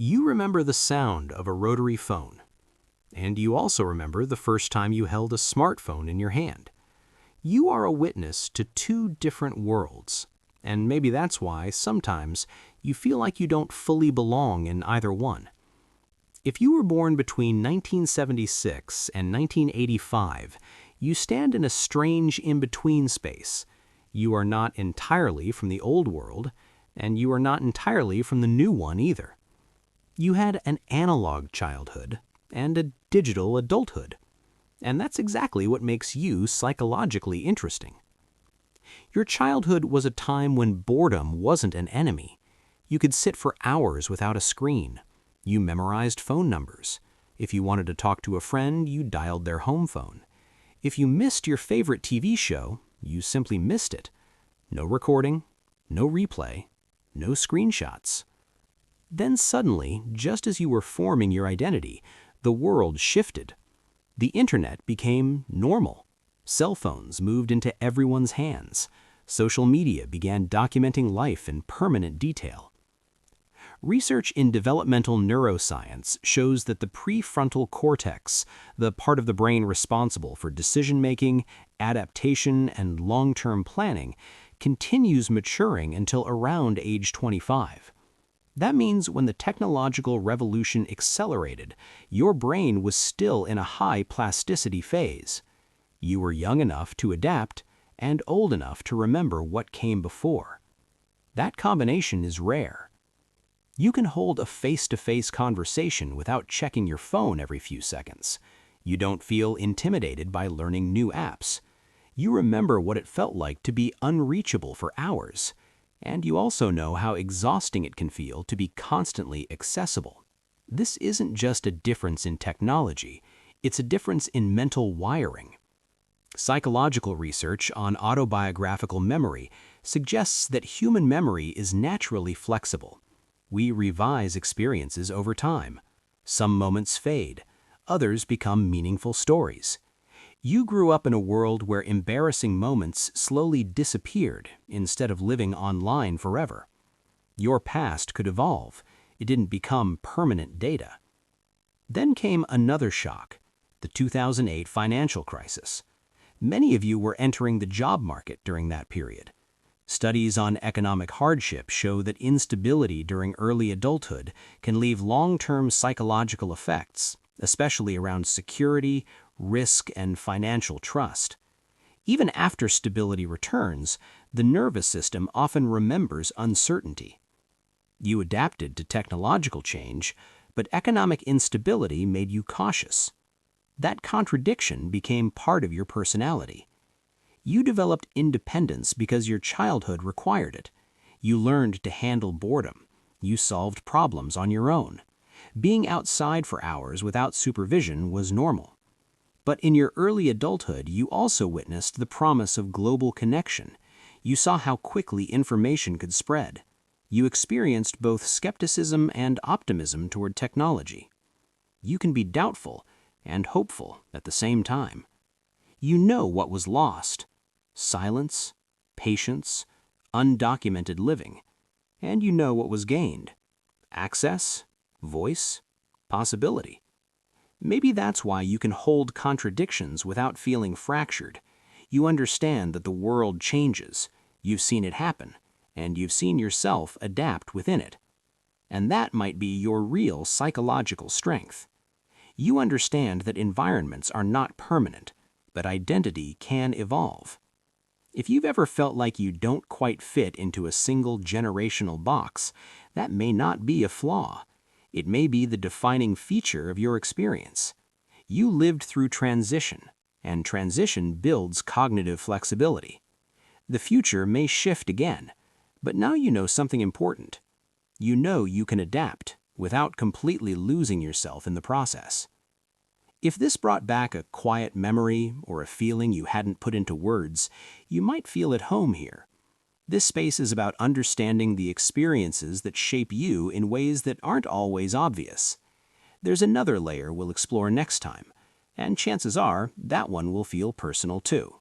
You remember the sound of a rotary phone, and you also remember the first time you held a smartphone in your hand. You are a witness to two different worlds, and maybe that's why sometimes you feel like you don't fully belong in either one. If you were born between 1976 and 1985, you stand in a strange in-between space. You are not entirely from the old world, and you are not entirely from the new one either. You had an analog childhood and a digital adulthood, and that's exactly what makes you psychologically interesting. Your childhood was a time when boredom wasn't an enemy. You could sit for hours without a screen. You memorized phone numbers. If you wanted to talk to a friend, you dialed their home phone. If you missed your favorite TV show, you simply missed it. No recording, no replay, no screenshots. Then suddenly, just as you were forming your identity, the world shifted. The internet became normal. Cell phones moved into everyone's hands. Social media began documenting life in permanent detail. Research in developmental neuroscience shows that the prefrontal cortex, the part of the brain responsible for decision-making, adaptation, and long-term planning, continues maturing until around age 25. That means when the technological revolution accelerated, your brain was still in a high plasticity phase. You were young enough to adapt and old enough to remember what came before. That combination is rare. You can hold a face-to-face conversation without checking your phone every few seconds. You don't feel intimidated by learning new apps. You remember what it felt like to be unreachable for hours. And you also know how exhausting it can feel to be constantly accessible. This isn't just a difference in technology, it's a difference in mental wiring. Psychological research on autobiographical memory suggests that human memory is naturally flexible. We revise experiences over time. Some moments fade, others become meaningful stories. You grew up in a world where embarrassing moments slowly disappeared instead of living online forever. Your past could evolve. It didn't become permanent data. Then came another shock, the 2008 financial crisis. Many of you were entering the job market during that period. Studies on economic hardship show that instability during early adulthood can leave long-term psychological effects, especially around security, risk, and financial trust. Even after stability returns, the nervous system often remembers uncertainty. You adapted to technological change, but economic instability made you cautious. That contradiction became part of your personality. You developed independence because your childhood required it. You learned to handle boredom. You solved problems on your own. Being outside for hours without supervision was normal. But in your early adulthood, you also witnessed the promise of global connection. You saw how quickly information could spread. You experienced both skepticism and optimism toward technology. You can be doubtful and hopeful at the same time. You know what was lost: silence, patience, undocumented living. And you know what was gained: access, voice, possibility. Maybe that's why you can hold contradictions without feeling fractured. You understand that the world changes, you've seen it happen, and you've seen yourself adapt within it. And that might be your real psychological strength. You understand that environments are not permanent, but identity can evolve. If you've ever felt like you don't quite fit into a single generational box, that may not be a flaw. It may be the defining feature of your experience. You lived through transition, and transition builds cognitive flexibility. The future may shift again, but now you know something important. You know you can adapt without completely losing yourself in the process. If this brought back a quiet memory or a feeling you hadn't put into words, you might feel at home here. This space is about understanding the experiences that shape you in ways that aren't always obvious. There's another layer we'll explore next time, and chances are that one will feel personal too.